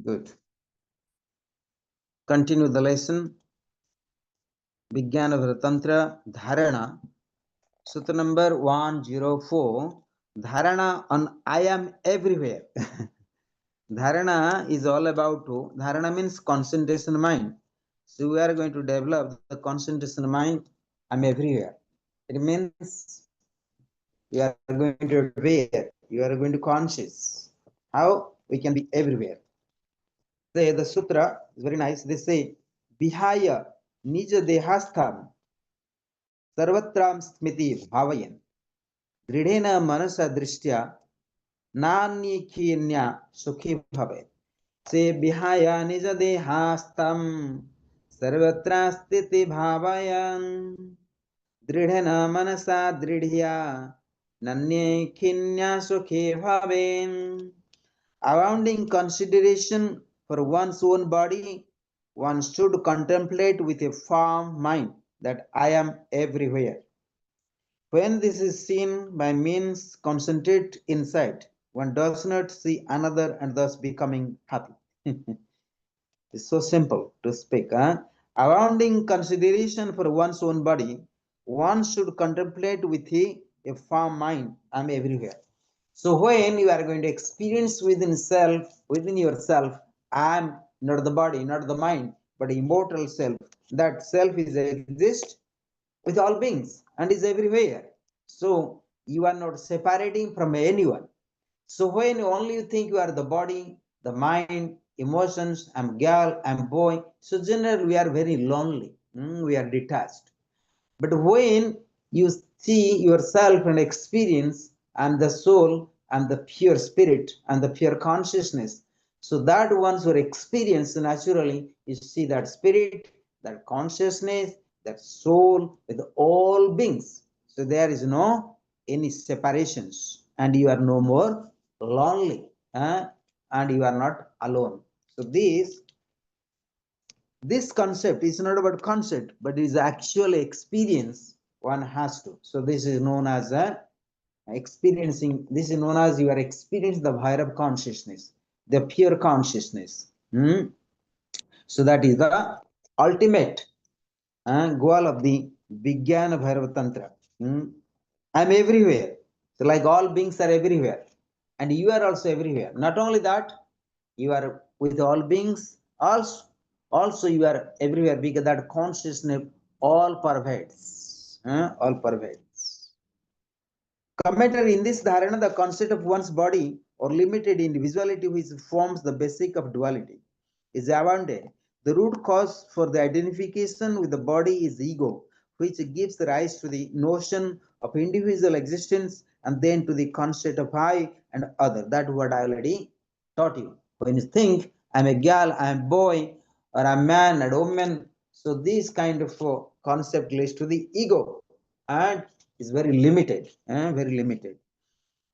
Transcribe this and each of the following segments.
Good. Continue the lesson. Vijnana Tantra Dharana. Sutra number 104. Dharana on I am everywhere. Dharana is all about Dharana means concentration mind. So we are going to develop the concentration mind. I'm everywhere. It means you are going to aware. You are going to conscious. How we can be everywhere. The sutra is very nice. They say, Vihaya nija dehastham sarvatram smiti bhavayan dridhena manasa drishtya nanyikhinya sukhi bhave. Se Vihaya nija dehastham sarvatra sthiti bhavayan dridhena manasa dridhya nanyikhinya sukhi bhave. Abounding consideration for one's own body, one should contemplate with a firm mind that I am everywhere. When this is seen by means concentrate inside, one does not see another and thus becoming happy. It's so simple to speak. Abounding consideration for one's own body, one should contemplate with a firm mind, I am everywhere. So when you are going to experience within yourself, I am not the body, not the mind, but immortal self. That self is exist with all beings and is everywhere. So you are not separating from anyone. So when only you think you are the body, the mind, emotions, I'm girl, I'm boy, so generally we are very lonely. We are detached. But when you see yourself and experience and the soul and the pure spirit and the pure consciousness, so that once your experience naturally you see that spirit, that consciousness, that soul with all beings. So there is no any separations and you are no more lonely and you are not alone. So this concept is not about concept, but is actual experience one has to. So this is known as a experiencing. This is known as you are experiencing the Bhairava consciousness, the pure consciousness. So that is the ultimate goal of the Vijnana Bhairava Tantra. I'm everywhere. So like all beings are everywhere, and you are also everywhere. Not only that, you are with all beings. Also you are everywhere because that consciousness all pervades. All pervades. Commentary in this dharana, the concept of one's body or limited individuality which forms the basic of duality is abandoned. The root cause for the identification with the body is ego, which gives rise to the notion of individual existence and then to the concept of I and other. That what I already taught you. When you think I'm a girl, I'm a boy, or I'm a man and woman, so this kind of concept leads to the ego and is very limited, very limited.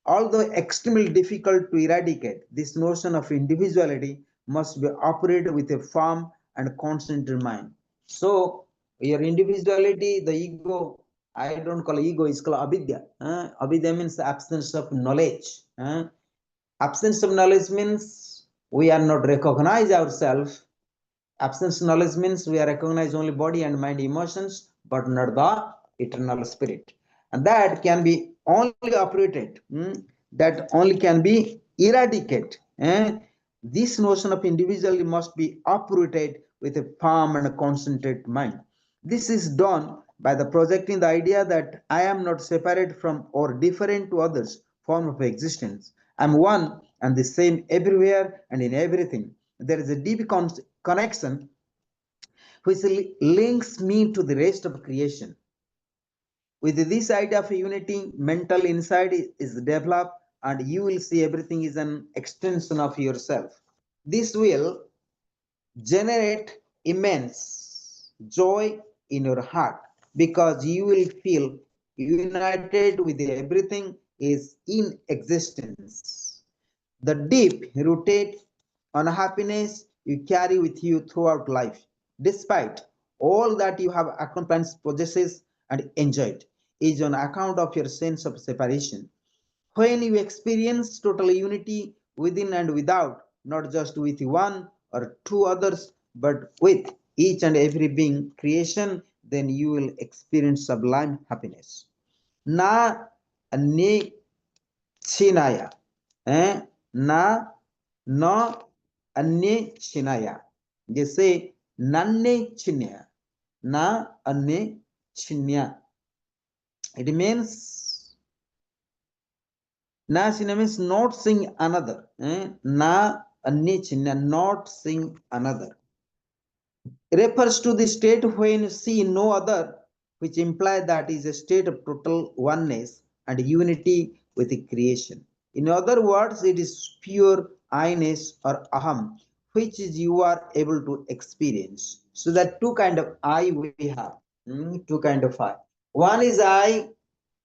Although extremely difficult to eradicate, this notion of individuality must be operated with a firm and concentrated mind. So, your individuality, the ego, I don't call ego, it's called avidya. Avidya means the absence of knowledge. Absence of knowledge means we are not recognize ourselves. Absence of knowledge means we are recognize only body and mind emotions, but not the eternal spirit. And that can be only operated, that only can be eradicated. This notion of individuality must be uprooted with a firm and a concentrated mind. This is done by the projecting the idea that I am not separate from or different to others form of existence. I am one and the same everywhere and in everything. There is a deep connection which links me to the rest of creation. With this idea of unity, mental insight is developed and you will see everything is an extension of yourself. This will generate immense joy in your heart because you will feel united with everything is in existence. The deep rooted unhappiness you carry with you throughout life, despite all that you have accomplished, possesses, and enjoyed, is on account of your sense of separation. When you experience total unity within and without, not just with one or two others, but with each and every being creation, then you will experience sublime happiness. Na ane chinaya, na no ane chinaya. They say nanne chinya, na ane chinya. It means na chinya means not seeing another. Na ane chinya, not seeing another. Refers to the state when you see no other, which implies that is a state of total oneness and unity with the creation. In other words, it is pure I-ness or aham, which is you are able to experience. So that two kind of I we have, two kind of I. One is I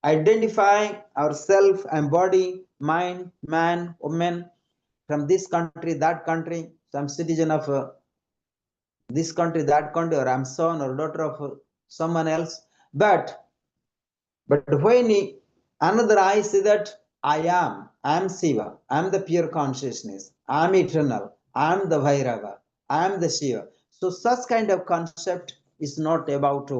identify ourself and body, mind, man, woman, from this country, that country, some citizen of this country, that country, or I'm son or daughter of someone else. But when another I say that I am Shiva, I am the pure consciousness, I am eternal, I am the Bhairava, I am the Shiva. So such kind of concept is not about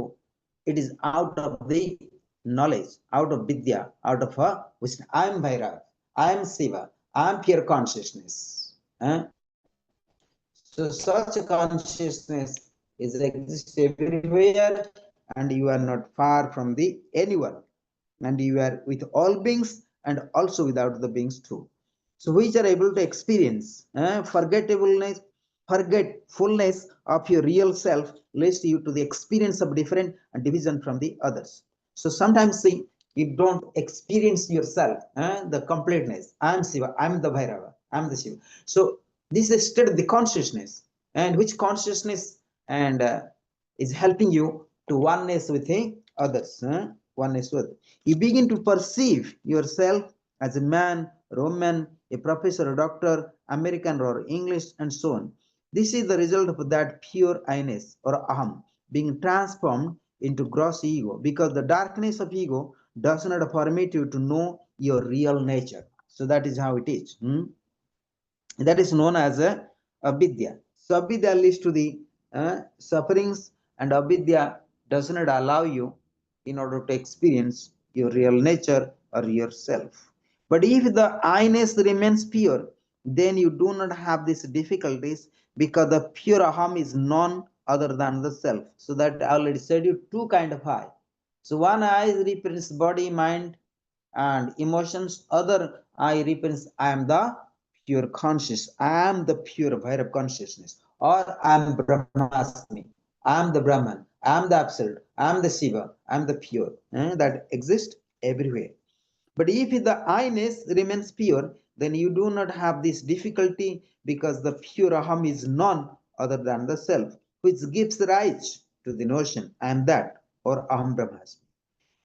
it is out of the knowledge, out of Vidya, out of which I am Bhairava, I am Shiva, I am pure consciousness. So such a consciousness is exists everywhere, and you are not far from the anyone, and you are with all beings and also without the beings too. So which are able to experience forgetfulness of your real self, leads you to the experience of different and division from the others. So sometimes see you don't experience yourself, the completeness. I am Shiva, I am the Bhairava, I am the Shiva. So this is a state of the consciousness, and which consciousness and is helping you to oneness with the others. Oneness with. You begin to perceive yourself as a man, Roman, a professor, a doctor, American or English, and so on. This is the result of that pure I-ness or aham being transformed into gross ego, because the darkness of ego does not permit you to know your real nature. So that is how it is. That is known as a avidya. So avidya leads to the sufferings, and avidya does not allow you in order to experience your real nature or yourself. But if the I-ness remains pure, then you do not have these difficulties, because the pure aham is none other than the self. So that I already said you two kind of I. So one I represents body, mind, and emotions. Other I represents I am the pure conscious. I am the pure Bhairav consciousness, or I am Brahmasmi. I am the Brahman. I am the absolute. I am the Shiva. I am the pure that exists everywhere. But if the I-ness remains pure, then you do not have this difficulty, because the pure aham is none other than the self, which gives rise to the notion I am that, or aham brahmasmi.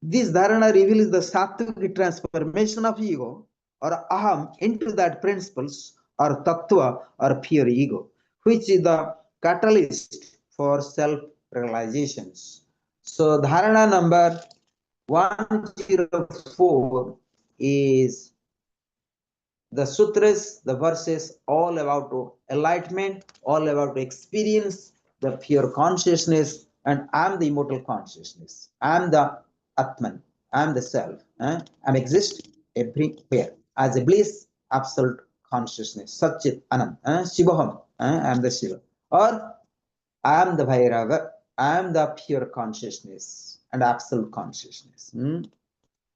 This dharana reveals the sattvic transformation of ego or aham into that principles or tattva or pure ego, which is the catalyst for self-realizations. So dharana number 104 is the sutras, the verses, all about enlightenment, all about experience, the pure consciousness, and I am the immortal consciousness. I am the Atman. I am the self. I am exist everywhere as a bliss, absolute consciousness. Satchit Anand. Shivaham. I am the Shiva. Or I am the Bhairava. I am the pure consciousness and absolute consciousness.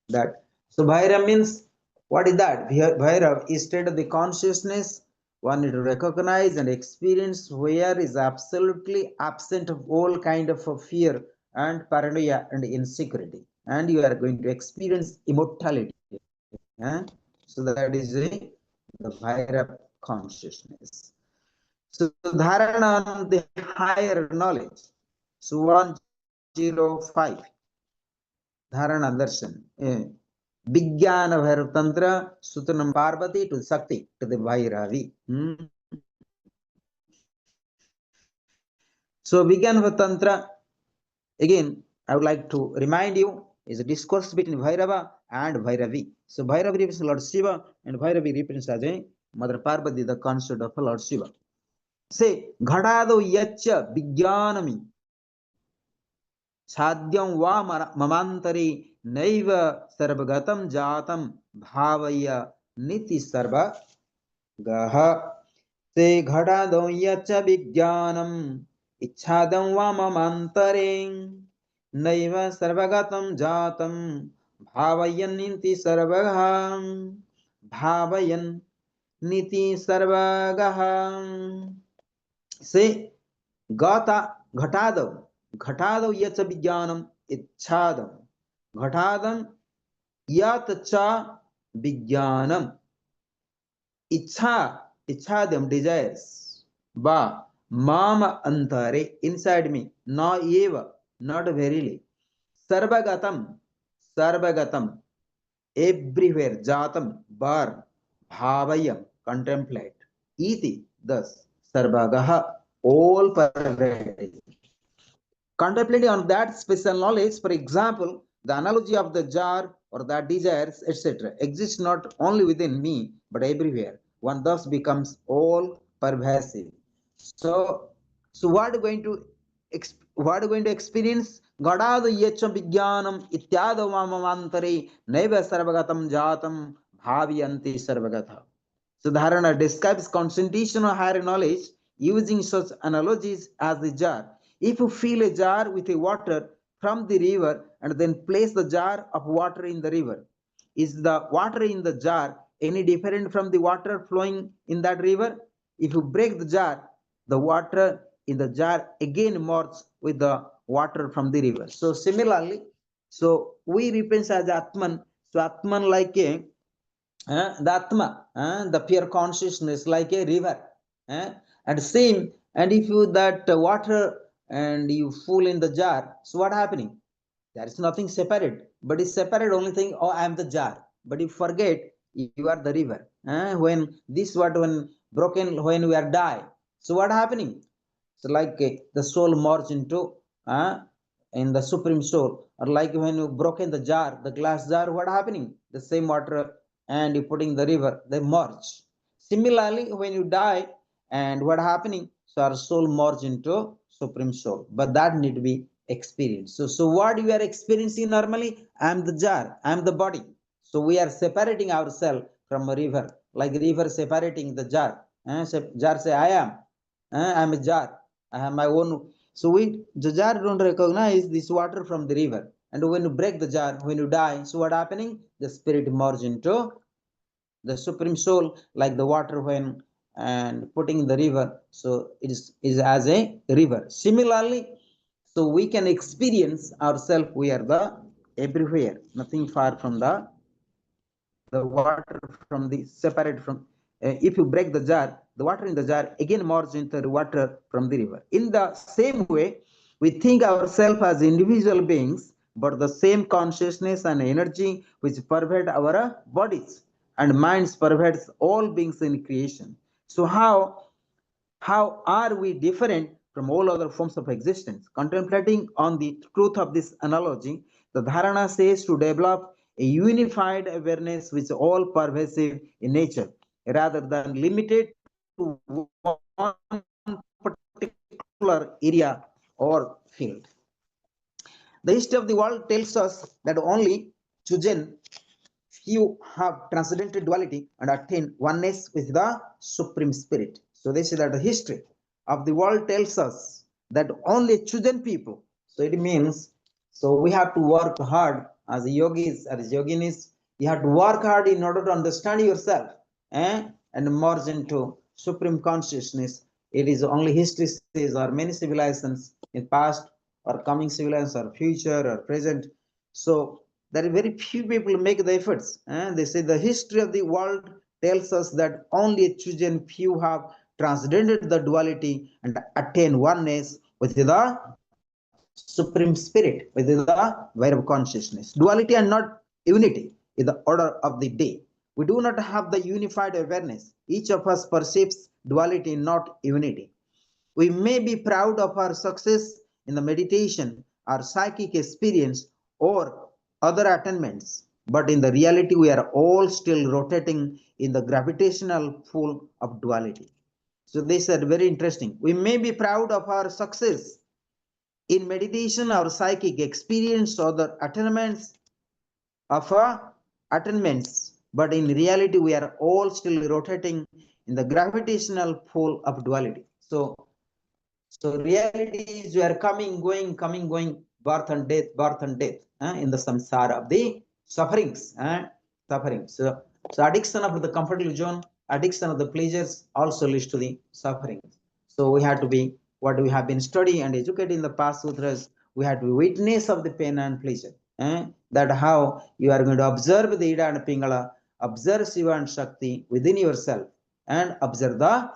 That so Bhairava means, what is that? Bhairava is state of the consciousness one need to recognize and experience, where is absolutely absent of all kind of fear and paranoia and insecurity, and you are going to experience immortality. So that is the Bhairava consciousness. So dharana on the higher knowledge. So 105 dharana darshan. Vijnana Bhairav Tantra, Sutanam Parvati to Sakti, to the Bhairavi. So Vijnana Tantra, again, I would like to remind you, is a discourse between Bhairava and Bhairavi. So Bhairavi represents Lord Shiva, and Bhairavi represents as a Mother Parvati, the consort of Lord Shiva. Say, Ghadado Yacha Vijnanami Sadyam Va Mamantari Naiva Sarvagatam Jatam Bhavaya Niti Sarva Gaha. Say, Ghadado Yacha Vijnanam Ichadam Va Mamantare Naiva Sarvagatam Jatam Bhavayan Niti Sarvagaham Bhavayan Niti Sarvagaham. Say Ghatadav Yacha Vijnanam Ichadam Ghatadam Yatacha Vijnanam Ichadam desires Ba Mama Antare inside me Na eva not verily Sarvagatam everywhere Jatam Bar Bhavayam contemplate Iti thus Sarvagaha all pervading. Contemplating on that special knowledge, for example, the analogy of the jar or the desires, etc., exists not only within me but everywhere. One thus becomes all pervasive. So, what are going to experience? Gadada yecham vijnanam ityado mamamantare naiva sarvagatam jatam bhaviyanti sarvagata. So Dharana describes concentration of higher knowledge using such analogies as the jar. If you fill a jar with a water from the river and then place the jar of water in the river, is the water in the jar any different from the water flowing in that river? If you break the jar, the water in the jar again merges with the water from the river. So similarly, so we represent as Atman. So Atman like a the Atma, the pure consciousness like a river. And same, and if you that water and you full in the jar, so what happening? There is nothing separate, but it's separate only thing, oh, I am the jar. But you forget you are the river. When this what when broken, when we are die, so what happening? So like the soul merge into in the supreme soul, or like when you broken the jar, the glass jar, what happening? The same water and you putting the river, they merge. Similarly, when you die, and what happening? So our soul merge into supreme soul, but that need to be experienced. So what you are experiencing normally? I am the jar, I am the body. So we are separating ourselves from a river, like river separating the jar. Jar say I am. I am a jar. I have my own. So the jar don't recognize this water from the river. And when you break the jar, when you die, so what happening? The spirit merge into the supreme soul, like the water when and putting in the river. So it is as a river. Similarly, so we can experience ourselves. We are the everywhere, nothing far from the water from the separate from. If you break the jar, the water in the jar again merges into the water from the river. In the same way, we think ourselves as individual beings, but the same consciousness and energy which pervade our bodies and minds pervades all beings in creation. So how are we different from all other forms of existence? Contemplating on the truth of this analogy, the Dharana says to develop a unified awareness which is all pervasive in nature, rather than limited to one particular area or field. The history of the world tells us that only chosen few have transcendented duality and attained oneness with the Supreme Spirit. So this is that the history of the world tells us that only chosen people. So it means, so we have to work hard as yogis, as yoginis. You have to work hard in order to understand yourself and merge into Supreme Consciousness. It is only history says, or many civilizations in past or coming civilizations or future or present. So there are very few people make the efforts. They say the history of the world tells us that only a chosen few have transcended the duality and attained oneness with the Supreme Spirit, with the Vairavya consciousness. Duality and not unity is the order of the day. We do not have the unified awareness. Each of us perceives duality, not unity. We may be proud of our success in the meditation, our psychic experience, or other attainments. but in the reality, we are all still rotating in the gravitational pull of duality. So this is very interesting. We may be proud of our success. In meditation, our psychic experience or the attainments of attainments, but in reality, we are all still rotating in the gravitational pull of duality. So reality is we are coming, going, birth and death, in the samsara of the sufferings, suffering. So addiction of the comfortable zone, addiction of the pleasures also leads to the sufferings. So we have to be what we have been studying and educated in the past sutras. We have to be witness of the pain and pleasure. That how you are going to observe the Ida and Pingala, observe Shiva and Shakti within yourself, and observe the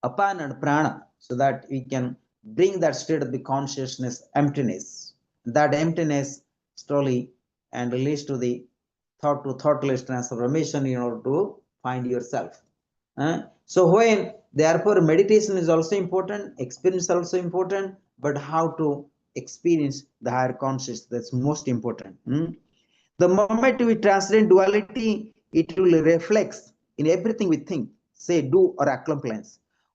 Apan and Prana, so that we can bring that state of the consciousness emptiness. That emptiness slowly and leads to the thought to thoughtless transformation in order to find yourself. So when therefore meditation is also important, experience is also important, but how to experience the higher consciousness, that's most important. The moment we transcend duality, it will reflect in everything we think, say, do, or accomplish.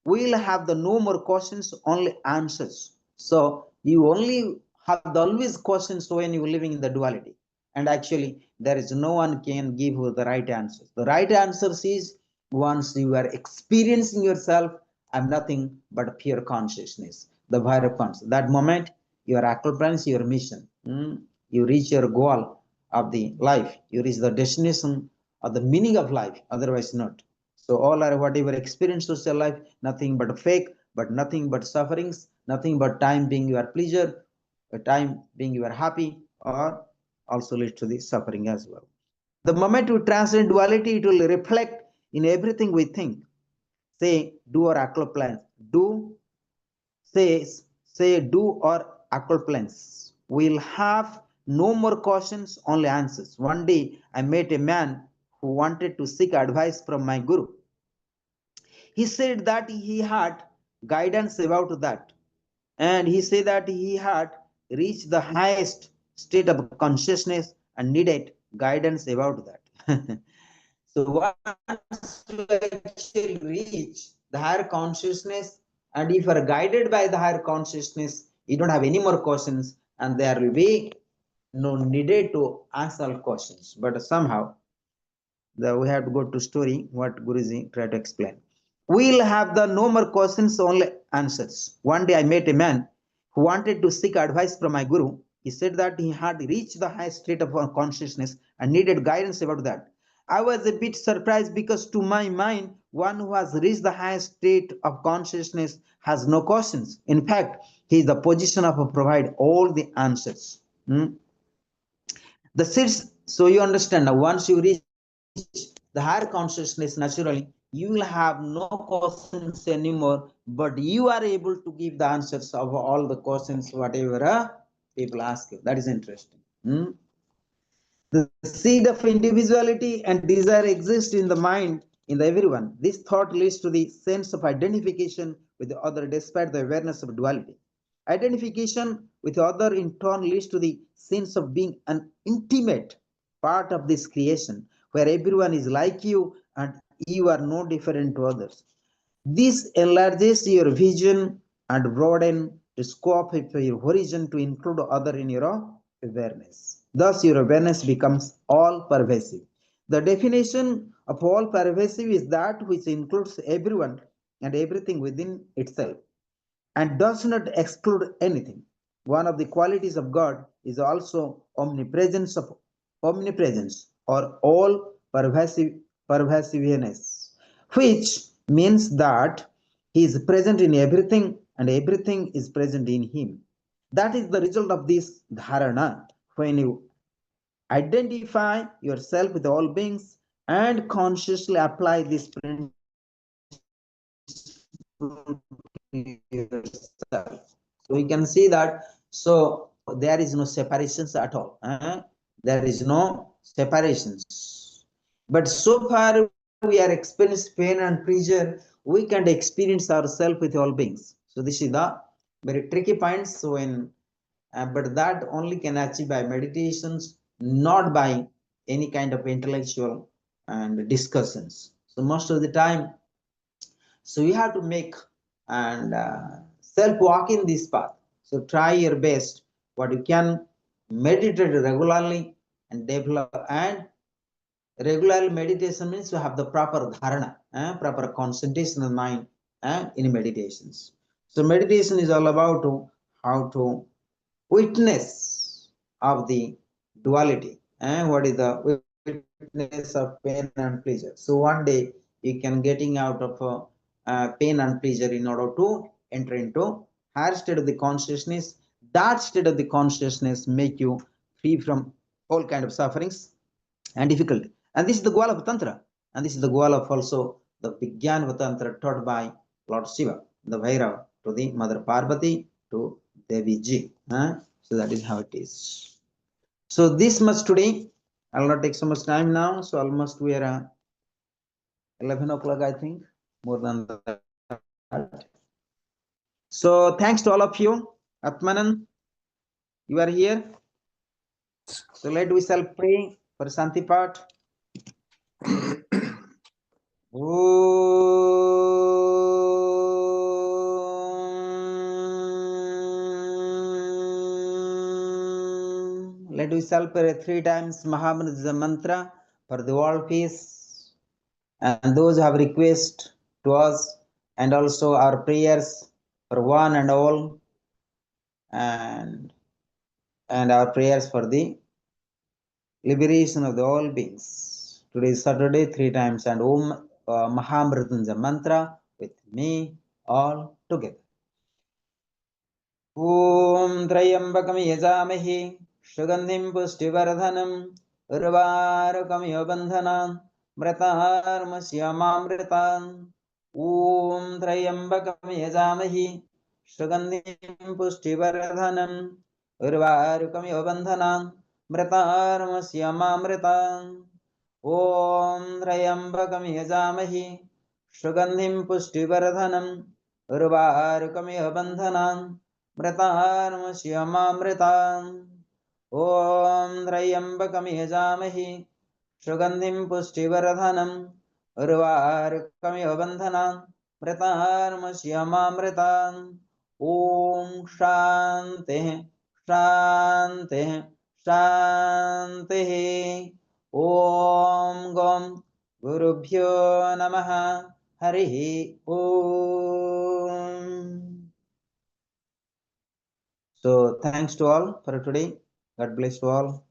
We will have the no more questions, only answers. So you only have the always questions when you are living in the duality. And actually, there is no one can give you the right answers. The right answers is once you are experiencing yourself, I'm nothing but pure consciousness, the Bhairava consciousness. That moment, you are accomplishing your mission. You reach your goal of the life. You reach the destination of the meaning of life, otherwise not. So all are whatever experience social life, nothing but fake, but nothing but sufferings, nothing but time being your pleasure, time being your happy, or also leads to the suffering as well. The moment we transcend duality, it will reflect in everything we think, say, do or accomplish, do, say, do or accomplish. We'll have no more questions, only answers. One day, I met a man who wanted to seek advice from my guru. He said that he had guidance about that, and he said that he had reached the highest state of consciousness and needed guidance about that. So once you actually reach the higher consciousness, and if you are guided by the higher consciousness, you don't have any more questions, and there will be no needed to answer all questions. But somehow we have to go to story what Guruji tried to explain. We'll have the no more questions, only answers. One day I met a man who wanted to seek advice from my guru. He said that he had reached the highest state of consciousness and needed guidance about that. I was a bit surprised because to my mind, one who has reached the highest state of consciousness has no questions. In fact, he is the position of provide all the answers. The seeds, so you understand now, once you reach the higher consciousness, naturally, you will have no questions anymore, but you are able to give the answers of all the questions, whatever people ask you. That is interesting. The seed of individuality and desire exists in the mind in the everyone. This thought leads to the sense of identification with the other despite the awareness of duality. Identification with the other in turn leads to the sense of being an intimate part of this creation where everyone is like you and you are no different to others. This enlarges your vision and broaden the scope of your horizon to include other in your awareness. Thus, your awareness becomes all pervasive. The definition of all pervasive is that which includes everyone and everything within itself and does not exclude anything. One of the qualities of God is also omnipresence or all pervasiveness, which means that he is present in everything and everything is present in him. That is the result of this dharana. When you identify yourself with all beings and consciously apply this principle yourself. So we can see that. So there is no separations at all. There is no separations. But so far we are experiencing pain and pleasure, we can experience ourselves with all beings. So this is the very tricky point. So but that only can achieve by meditations, not by any kind of intellectual and discussions. So most of the time, so you have to make and self walk in this path. So try your best what you can, meditate regularly and develop. And regular meditation means to have the proper dharana, proper concentration of mind in meditations. So meditation is all about how to witness of the duality. And what is the witness of pain and pleasure? So one day you can getting out of pain and pleasure in order to enter into higher state of the consciousness. That state of the consciousness make you free from all kind of sufferings and difficulty. And this is the goal of Tantra. And this is the goal of also the Vijnana Tantra taught by Lord Shiva, the Bhairava, to the Mother Parvati, to Devi Ji. So that is how it is. So this much today. I'll not take so much time now. So almost we are 11 o'clock, I think. More than that. So thanks to all of you. Atmanan, you are here. So let we shall pray for Shanti part. Let we shall pray 3 times Mahamudra mantra for the world peace, and those who have request to us, and also our prayers for one and all, and our prayers for the liberation of the all beings. Today is Saturday, 3 times, and Om Mahamrityunjaya mantra with me all together. Om Trayambakam Yajamahi Sugandhim Pushtivardhanam Urvarukam Yobandhanam Mritarmasya Om Trayambakam Yajamahi Sugandhim Pushtivardhanam Urvarukam Yobandhanam Mritarmasya Om Trayambakam Yajamahi Sugandhim Pushtivardhanam Urvarukam Yobandhanam Mritarmasya Om Trayambakam Yajamahi Sugandhim Pushtivardhanam Urvarukam Yobandhanam Mritarmasya Om Shanti Shanti Shanti Om Gom Gurubhyo Namaha Harihi Om. So thanks to all for today. God bless you all.